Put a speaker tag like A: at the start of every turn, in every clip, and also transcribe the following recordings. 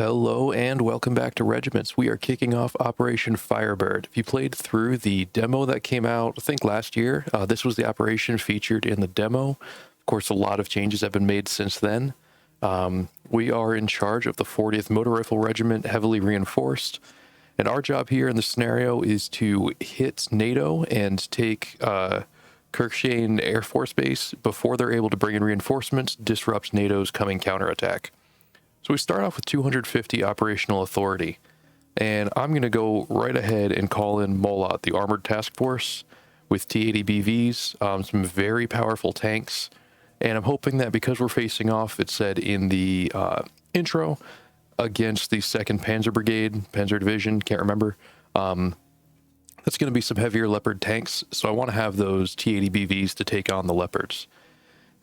A: Hello and welcome back to Regiments. We are kicking off Operation Firebird. If you played through the demo that came out, I think last year, this was the operation featured in the demo. Of course, a lot of changes have been made since then. We are in charge of the 40th Motor Rifle Regiment, heavily reinforced. And our job here in the scenario is to hit NATO and take Kirkshane Air Force Base before they're able to bring in reinforcements, disrupt NATO's coming counterattack. So we start off with 250 operational authority, and I'm going to go right ahead and call in Molat, the Armored Task Force, with T-80 BVs, some very powerful tanks, and I'm hoping that because we're facing off, it said in the intro, against the 2nd Panzer Brigade, Panzer Division, can't remember, that's going to be some heavier Leopard tanks, so I want to have those T-80 BVs to take on the Leopards.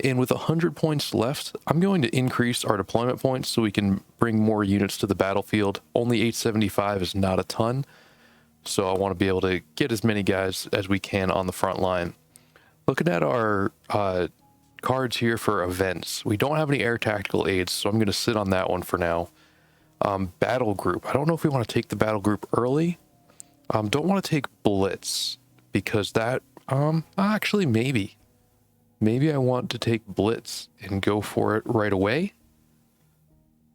A: And with 100 points left, I'm going to increase our deployment points so we can bring more units to the battlefield. Only 875 is not a ton, so I want to be able to get as many guys as we can on the front line. Looking at our cards here for events, we don't have any air tactical aids, so I'm going to sit on that one for now. Battle group. I don't know if we want to take the battle group early. Don't want to take Blitz, because that, actually maybe. Maybe I want to take Blitz and go for it right away.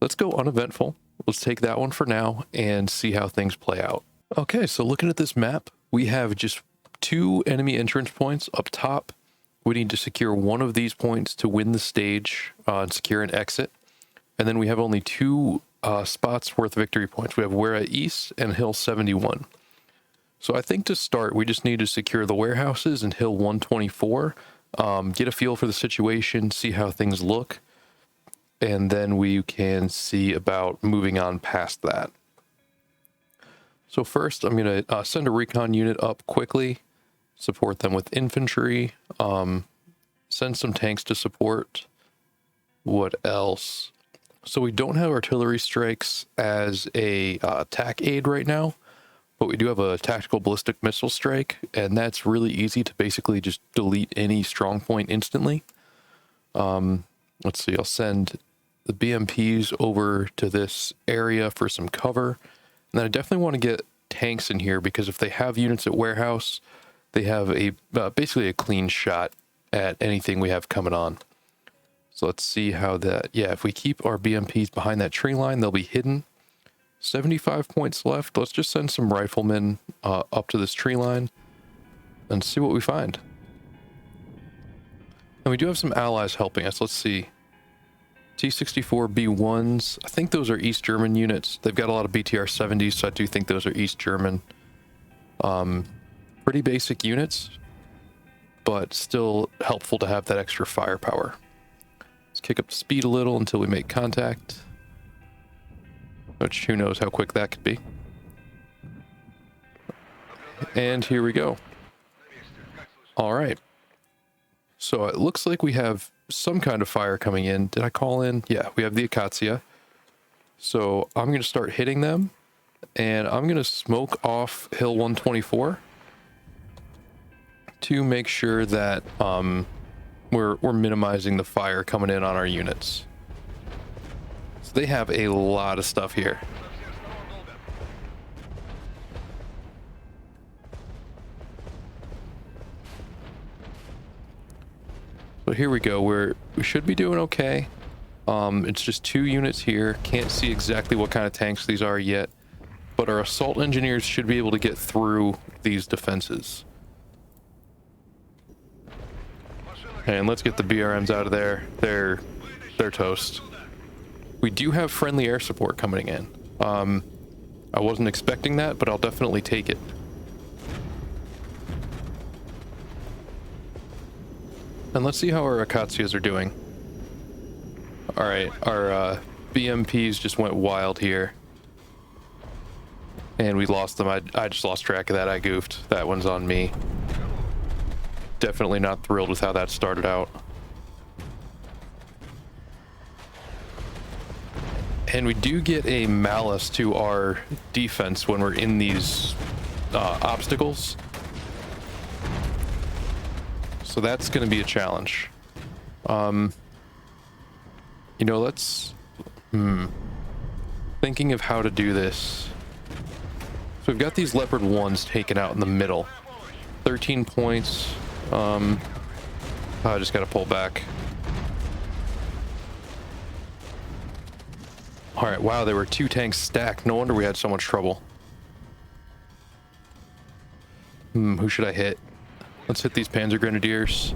A: Let's go uneventful. Let's take that one for now and see how things play out. Okay, so looking at this map, we have just 2 enemy entrance points up top. We need to secure one of these points to win the stage and secure an exit. And then we have only 2 spots worth victory points. We have Wera East and Hill 71. So I think to start, we just need to secure the warehouses and Hill 124. Get a feel for the situation, see how things look, and then we can see about moving on past that. So first, I'm going to send a recon unit up quickly, support them with infantry, send some tanks to support. What else? So we don't have artillery strikes as a attack aid right now, but we do have a tactical ballistic missile strike, and that's really easy to basically just delete any strong point instantly. Let's see, I'll send the BMPs over to this area for some cover. And then I definitely want to get tanks in here, because if they have units at warehouse, they have a basically a clean shot at anything we have coming on. So let's see how that, yeah, if we keep our BMPs behind that tree line, they'll be hidden. 75 points left. Let's just send some riflemen up to this tree line and see what we find. And we do have some allies helping us. Let's see. T-64 B1s. I think those are East German units. They've got a lot of BTR-70s, so I do think those are East German. Pretty basic units, but still helpful to have that extra firepower. Let's kick up the speed a little until we make contact. Which, who knows how quick that could be. And here we go. All right. So it looks like we have some kind of fire coming in. Did I call in? Yeah, we have the Acacia. So I'm going to start hitting them, and I'm going to smoke off Hill 124 to make sure that we're minimizing the fire coming in on our units. They have a lot of stuff here. So here we go. We should be doing okay. It's just 2 units here. Can't see exactly what kind of tanks these are yet, but our assault engineers should be able to get through these defenses. And let's get the BRMs out of there. They're toast. We do have friendly air support coming in. I wasn't expecting that, but I'll definitely take it. And let's see how our Acacias are doing. All right, our BMPs just went wild here. And we lost them. I just lost track of that. I goofed. That one's on me. Definitely not thrilled with how that started out. And we do get a malice to our defense when we're in these obstacles. So that's going to be a challenge. You know, let's... Thinking of how to do this. So we've got these Leopard 1s taken out in the middle. 13 points. I just gotta pull back. Alright, wow, there were 2 tanks stacked. No wonder we had so much trouble. Who should I hit? Let's hit these Panzer Grenadiers.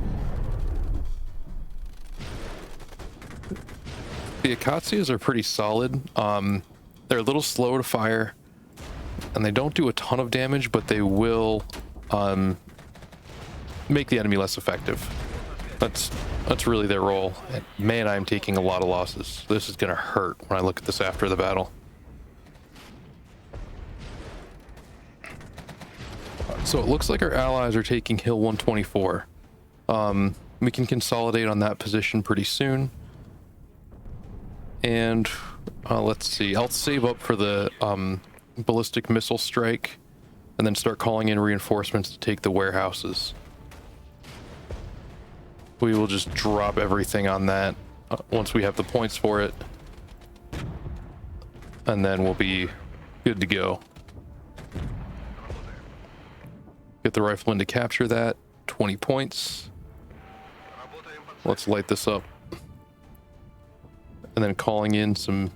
A: The Akatsias are pretty solid. They're a little slow to fire, and they don't do a ton of damage, but they will make the enemy less effective. That's really their role. And man, I'm taking a lot of losses. This is gonna hurt when I look at this after the battle. So it looks like our allies are taking Hill 124. We can consolidate on that position pretty soon. And let's see, I'll save up for the ballistic missile strike and then start calling in reinforcements to take the warehouses. We will just drop everything on that once we have the points for it. And then we'll be good to go. Get the rifleman to capture that. 20 points. Let's light this up. And then calling in some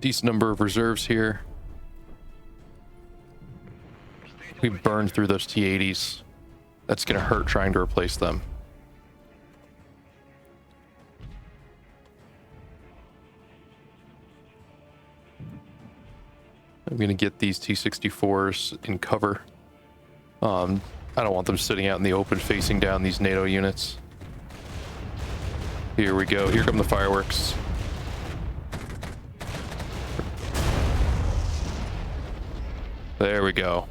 A: decent number of reserves here. We burned through those T-80s. That's going to hurt trying to replace them. I'm going to get these T-64s in cover. I don't want them sitting out in the open facing down these NATO units. Here we go. Here come the fireworks. There we go.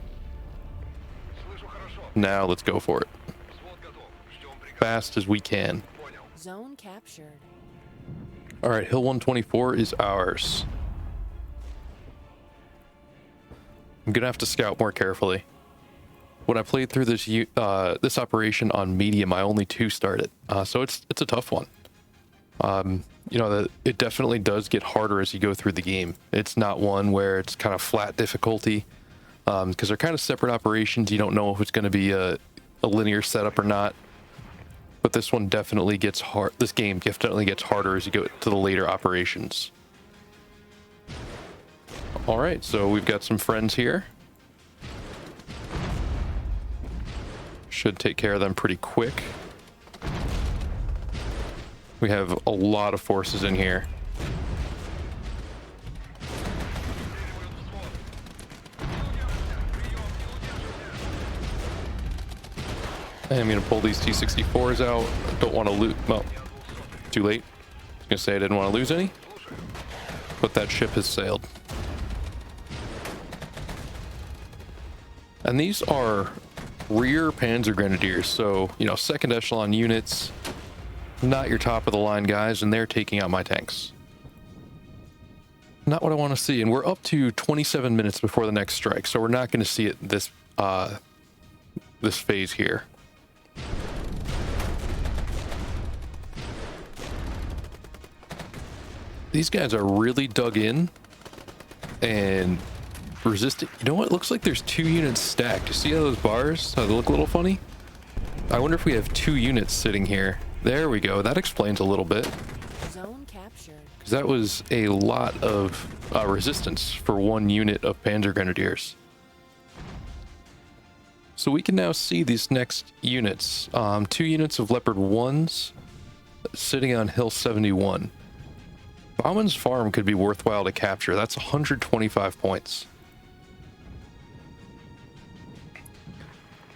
A: Now let's go for it. Fast as we can.
B: Zone captured.
A: All right, Hill 124 is ours. I'm gonna have to scout more carefully. When I played through this this operation on medium, I only 2-starred it, so it's a tough one. You know, it definitely does get harder as you go through the game. It's not one where it's kind of flat difficulty, because they're kind of separate operations. You don't know if it's going to be a linear setup or not. But this one definitely gets hard. This game definitely gets harder as you go to the later operations. All right, so we've got some friends here. Should take care of them pretty quick. We have a lot of forces in here. I'm going to pull these T-64s out. Don't want to lose. Well, too late. I was going to say I didn't want to lose any, but that ship has sailed. And these are rear Panzer Grenadiers, so, you know, second echelon units, not your top of the line guys, and they're taking out my tanks. Not what I want to see, and we're up to 27 minutes before the next strike, so we're not going to see it this phase here. These guys are really dug in and resisting. You know what? It looks like there's 2 units stacked. You see how those bars, how they look a little funny? I wonder if we have 2 units sitting here. There we go. That explains a little bit.
B: Zone captured.
A: Because that was a lot of resistance for 1 unit of Panzer Grenadiers. So we can now see these next units. 2 units of Leopard 1s sitting on Hill 71. Bauman's Farm could be worthwhile to capture. That's 125 points.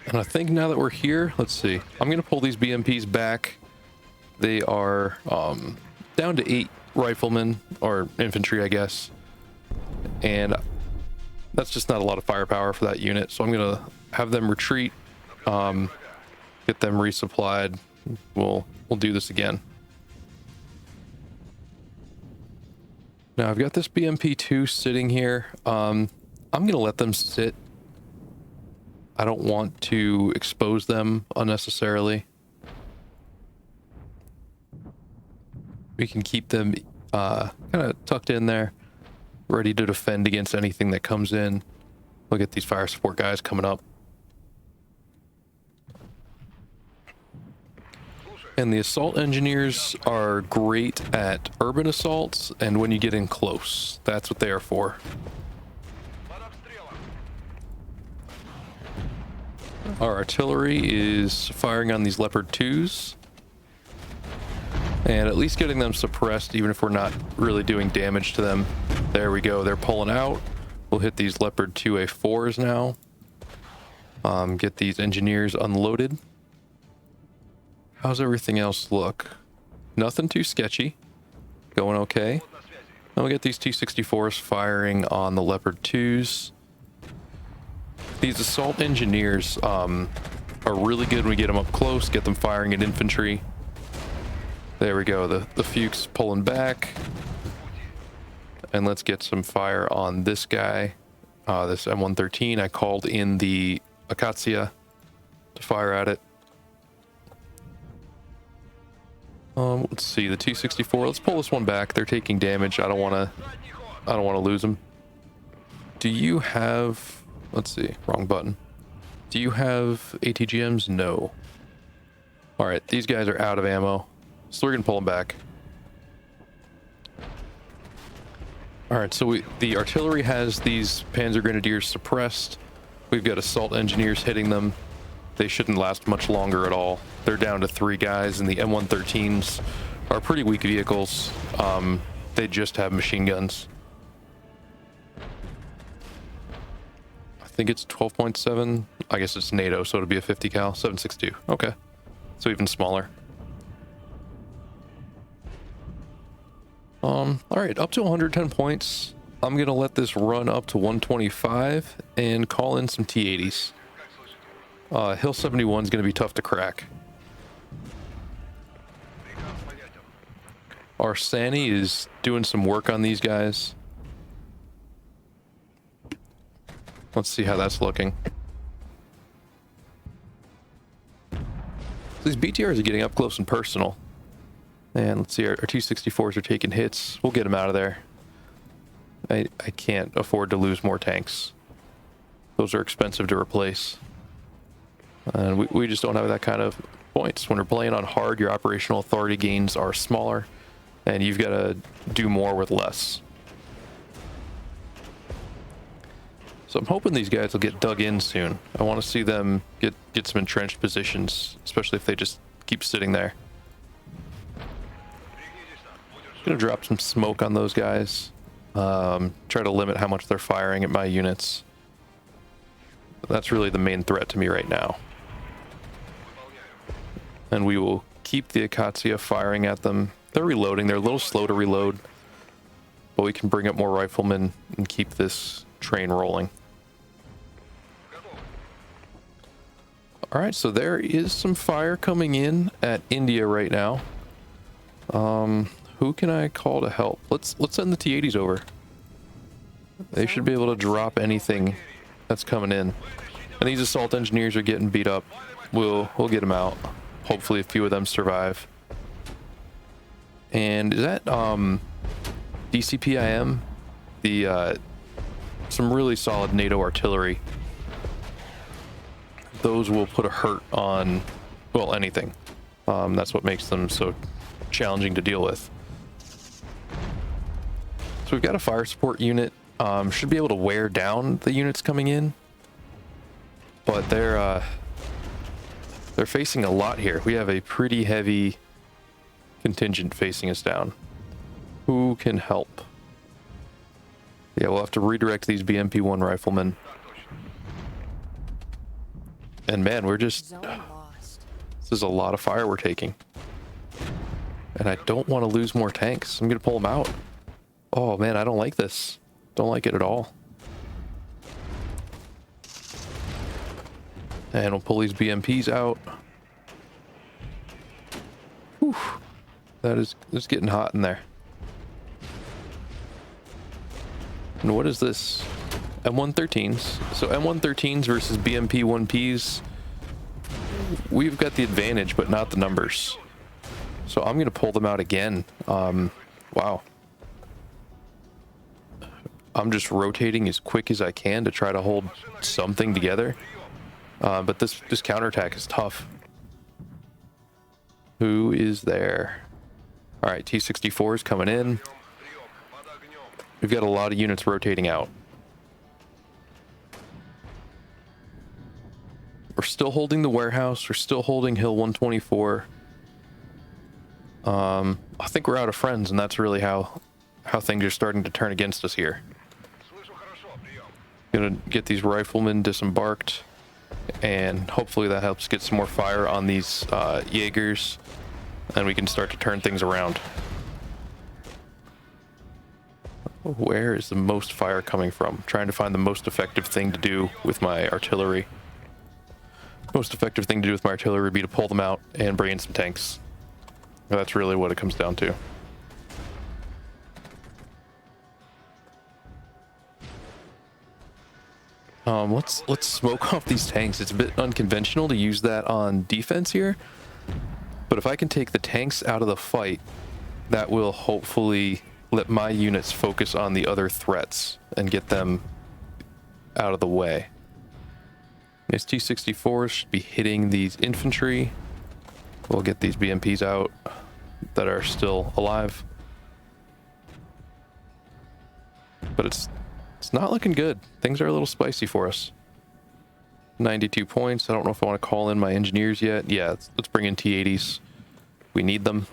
A: And I think now that we're here, let's see. I'm going to pull these BMPs back. They are down to 8 riflemen, or infantry, I guess. And that's just not a lot of firepower for that unit. So I'm going to have them retreat, get them resupplied. We'll do this again. Now I've got this BMP-2 sitting here. I'm going to let them sit. I don't want to expose them unnecessarily. We can keep them kind of tucked in there. ready to defend against anything that comes in. Look at these fire support guys coming up. And the assault engineers are great at urban assaults and when you get in close. That's what they are for. Our artillery is firing on these Leopard 2s. And at least getting them suppressed, even if we're not really doing damage to them. There we go. They're pulling out. We'll hit these Leopard 2A4s now. Get these engineers unloaded. How's everything else look? Nothing too sketchy. Going okay. Then we get these T-64s firing on the Leopard 2s. These assault engineers are really good when we get them up close, get them firing at infantry. There we go, the Fuchs pulling back. And let's get some fire on this guy, this M113. I called in the Acacia to fire at it. Let's see, the T-64, let's pull this one back. They're taking damage. I don't want to lose them. Do you have, let's see, wrong button. Do you have ATGMs? No. All right, these guys are out of ammo. So we're gonna pull them back. All right, so the artillery has these Panzer Grenadiers suppressed. We've got assault engineers hitting them. They shouldn't last much longer at all. They're down to 3 guys, and the M113s are pretty weak vehicles. They just have machine guns. I think it's 12.7. I guess it's NATO, so it'll be a 50 cal, 7.62. Okay, so even smaller. All right, up to 110 points. I'm gonna let this run up to 125 and call in some T-80s. Hill 71 is gonna be tough to crack. Our Sani is doing some work on these guys. Let's see how that's looking. These BTRs are getting up close and personal. And let's see, our T-64s are taking hits. We'll get them out of there. I can't afford to lose more tanks. Those are expensive to replace. And we just don't have that kind of points. When we're playing on hard, your operational authority gains are smaller, and you've got to do more with less. So I'm hoping these guys will get dug in soon. I want to see them get some entrenched positions, especially if they just keep sitting there. Gonna drop some smoke on those guys. Try to limit how much they're firing at my units. That's really the main threat to me right now. And we will keep the Acacia firing at them. They're reloading. They're a little slow to reload, but we can bring up more riflemen and keep this train rolling. All right, so there is some fire coming in at India right now. Who can I call to help? Let's send the T-80s over. They should be able to drop anything that's coming in. And these assault engineers are getting beat up. We'll get them out. Hopefully a few of them survive. And is that DCPIM? The some really solid NATO artillery. Those will put a hurt on, well, anything. That's what makes them so challenging to deal with. So we've got a fire support unit. Should be able to wear down the units coming in, but they're facing a lot here. We have a pretty heavy contingent facing us down. Who can help? Yeah, we'll have to redirect these BMP-1 riflemen. And man, we're just... This is a lot of fire we're taking. And I don't want to lose more tanks. I'm going to pull them out. Oh man, I don't like this. Don't like it at all. And we'll pull these BMPs out. Whew. It's getting hot in there. And what is this? M113s. So M113s versus BMP-1Ps. We've got the advantage, but not the numbers. So I'm going to pull them out again. Wow. I'm just rotating as quick as I can to try to hold something together. But this counterattack is tough. Who is there? All right, T-64 is coming in. We've got a lot of units rotating out. We're still holding the warehouse. We're still holding Hill 124. I think we're out of friends, and that's really how things are starting to turn against us here. Gonna get these riflemen disembarked, and hopefully that helps get some more fire on these Jaegers, and we can start to turn things around. Where is the most fire coming from? Trying to find the most effective thing to do with my artillery. Most effective thing to do with my artillery would be to pull them out and bring in some tanks. That's really what it comes down to. Let's smoke off these tanks. It's a bit unconventional to use that on defense here, but if I can take the tanks out of the fight, that will hopefully let my units focus on the other threats and get them out of the way. These T-64s should be hitting these infantry. We'll get these BMPs out that are still alive. But it's not looking good. Things are a little spicy for us. 92 points. I don't know if I want to call in my engineers yet. Yeah, let's bring in T-80s. We need them.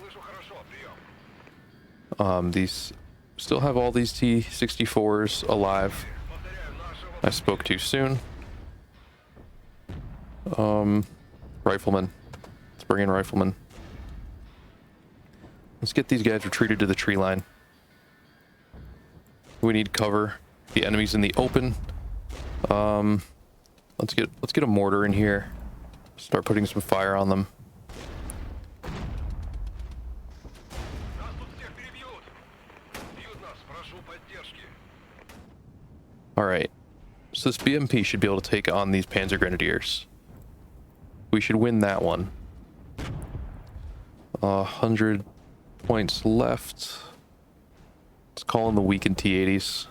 A: These still have all these T-64s alive. I spoke too soon. Riflemen. Let's bring in riflemen. Let's get these guys retreated to the tree line. We need cover. The enemy's in the open. Let's get a mortar in here. Start putting some fire on them. All right. So this BMP should be able to take on these Panzer Grenadiers. We should win that one. 100 points left. Let's call in the weakened T-80s.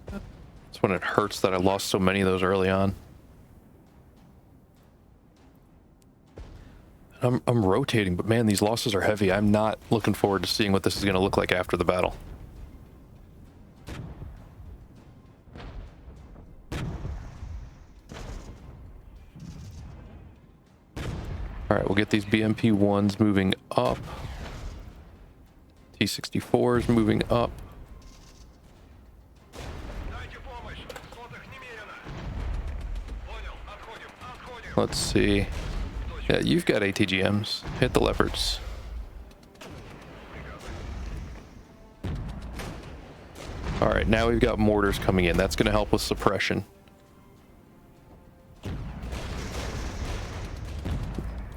A: That's when it hurts that I lost so many of those early on. I'm rotating, but man, these losses are heavy. I'm not looking forward to seeing what this is going to look like after the battle. All right, we'll get these BMP-1s moving up. T-64s moving up. Let's see. Yeah, you've got ATGMs. Hit the Leopards. All right, now we've got mortars coming in. That's going to help with suppression.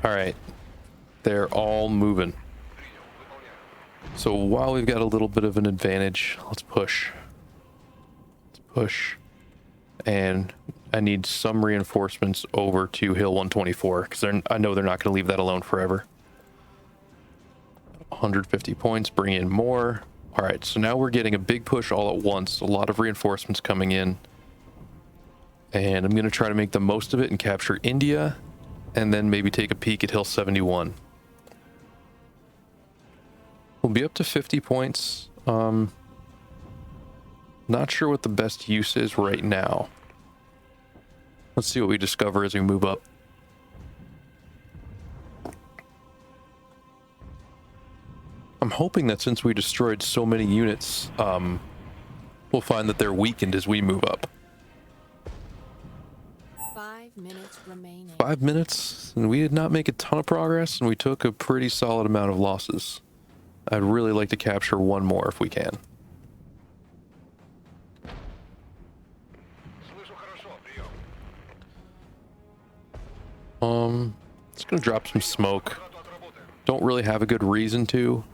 A: All right, they're all moving. So while we've got a little bit of an advantage, let's push. Let's push. And I need some reinforcements over to Hill 124, because I know they're not going to leave that alone forever. 150 points, bring in more. All right, so now we're getting a big push all at once. A lot of reinforcements coming in. And I'm going to try to make the most of it and capture India, and then maybe take a peek at Hill 71. We'll be up to 50 points. Not sure what the best use is right now. Let's see what we discover as we move up. I'm hoping that since we destroyed so many units, we'll find that they're weakened as we move up.
B: 5 minutes remaining.
A: 5 minutes, and we did not make a ton of progress, and we took a pretty solid amount of losses. I'd really like to capture one more if we can. It's gonna drop some smoke. Don't really have a good reason to,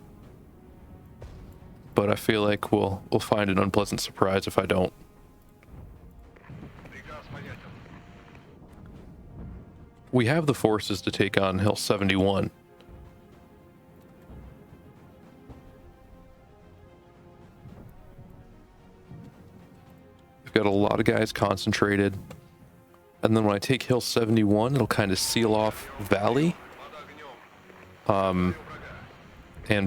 A: but I feel like we'll find an unpleasant surprise if I don't. We have the forces to take on Hill 71. We've got a lot of guys concentrated. And then when I take Hill 71, it'll kind of seal off Valley. And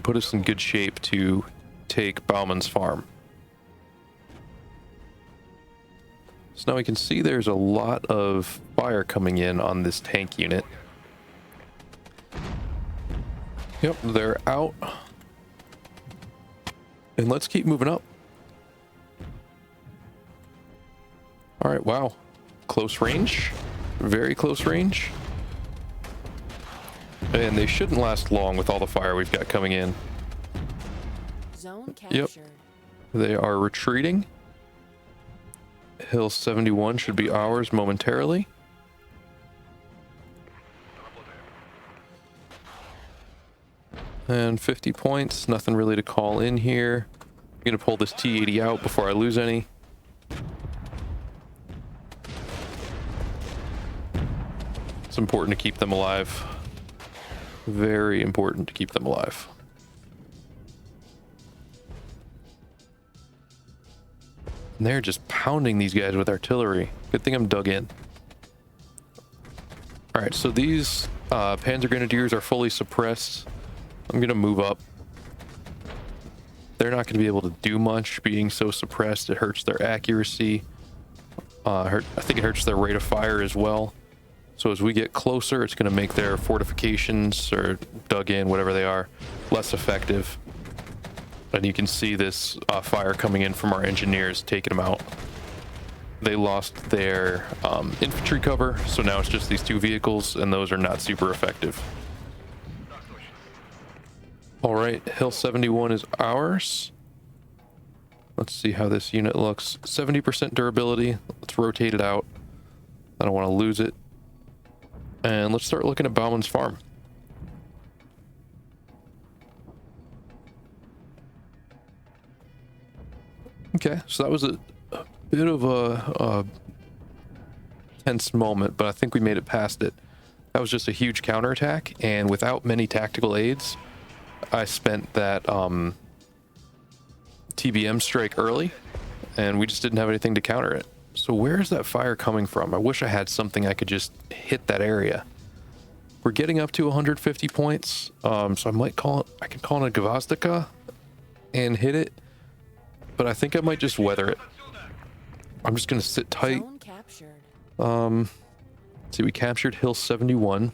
A: put us in good shape to take Bauman's farm. So now we can see there's a lot of fire coming in on this tank unit. Yep, they're out. And let's keep moving up. All right, wow. Close range. Very close range. And they shouldn't last long with all the fire we've got coming in.
B: Zone captured.
A: Yep. They are retreating. Hill 71 should be ours momentarily. And 50 points. Nothing really to call in here. I'm going to pull this T-80 out before I lose any. It's important to keep them alive. Very important to keep them alive. And they're just pounding these guys with artillery. Good thing I'm dug in. Alright, so these Panzer Grenadiers are fully suppressed. I'm going to move up. They're not going to be able to do much being so suppressed. It hurts their accuracy. I think it hurts their rate of fire as well. So as we get closer, it's going to make their fortifications or dug in, whatever they are, less effective. And you can see this fire coming in from our engineers taking them out. They lost their infantry cover, so now it's just these two vehicles, and those are not super effective. All right, Hill 71 is ours. Let's see how this unit looks. 70% durability. Let's rotate it out. I don't want to lose it. And let's start looking at Bauman's farm. Okay, so that was a bit of a tense moment, but I think we made it past it. That was just a huge counterattack, and without many tactical aids, I spent that TBM strike early, and we just didn't have anything to counter it. So where is that fire coming from? I wish I had something I could just hit that area. We're getting up to 150 points, so I might call it, I can call it a Gavazdika and hit it, but I think I might just weather it. I'm just gonna sit tight.
B: Zone captured.
A: See, we captured Hill 71,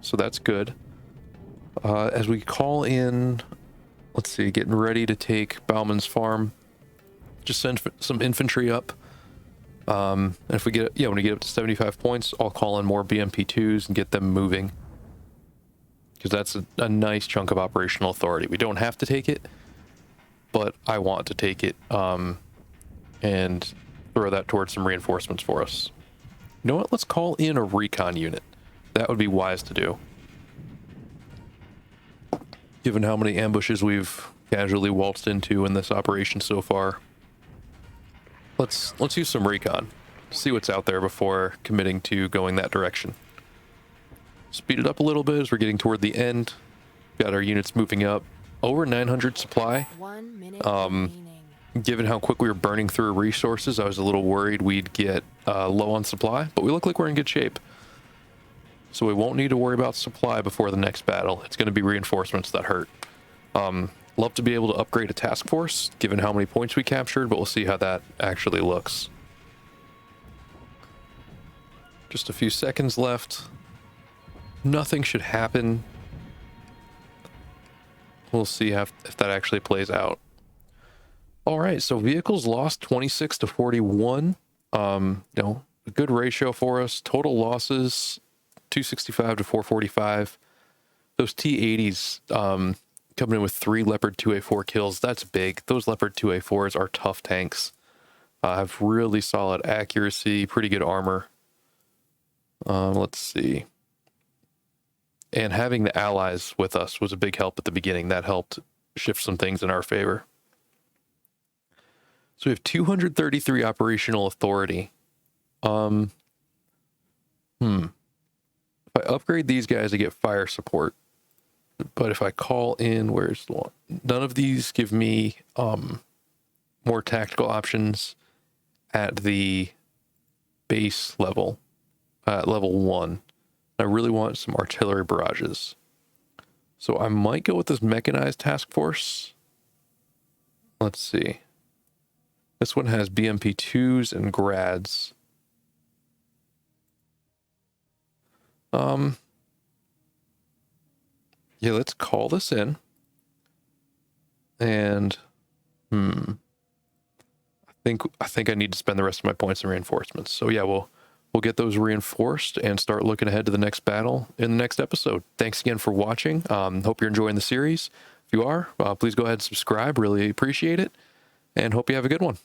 A: so that's good. As we call in, let's see, getting ready to take Bauman's farm, just send some infantry up. And if we get, when we get up to 75 points, I'll call in more BMP2s and get them moving. Because that's a nice chunk of operational authority. We don't have to take it, but I want to take it and throw that towards some reinforcements for us. You know what? Let's call in a recon unit. That would be wise to do. Given how many ambushes we've casually waltzed into in this operation so far. Let's use some recon. See what's out there before committing to going that direction. Speed it up a little bit as we're getting toward the end. Got our units moving up. Over 900 supply.
B: 1 minute remaining.
A: Given how quick we were burning through resources, I was a little worried we'd get low on supply, but we look like we're in good shape. So we won't need to worry about supply before the next battle. It's going to be reinforcements that hurt. Love to be able to upgrade a task force, given how many points we captured, but we'll see how that actually looks. Just a few seconds left. Nothing should happen. We'll see if that actually plays out. All right, so vehicles lost 26 to 41. A good ratio for us. Total losses 265 to 445. Those T-80s coming in with 3 Leopard 2A4 kills. That's big. Those Leopard 2A4s are tough tanks. Have really solid accuracy, pretty good armor. Let's see. And having the allies with us was a big help at the beginning. That helped shift some things in our favor. So we have 233 operational authority. If I upgrade these guys, I get fire support. But if I call in, where's the one? None of these give me more tactical options. at the base level, at level 1. I really want some artillery barrages. So I might go with this mechanized task force. Let's see. This one has BMP2s and grads. Yeah, let's call this in. And I think I need to spend the rest of my points in reinforcements. So yeah, we'll get those reinforced and start looking ahead to the next battle in the next episode. Thanks again for watching. Hope you're enjoying the series. If you are, please go ahead and subscribe. Really appreciate it. And hope you have a good one.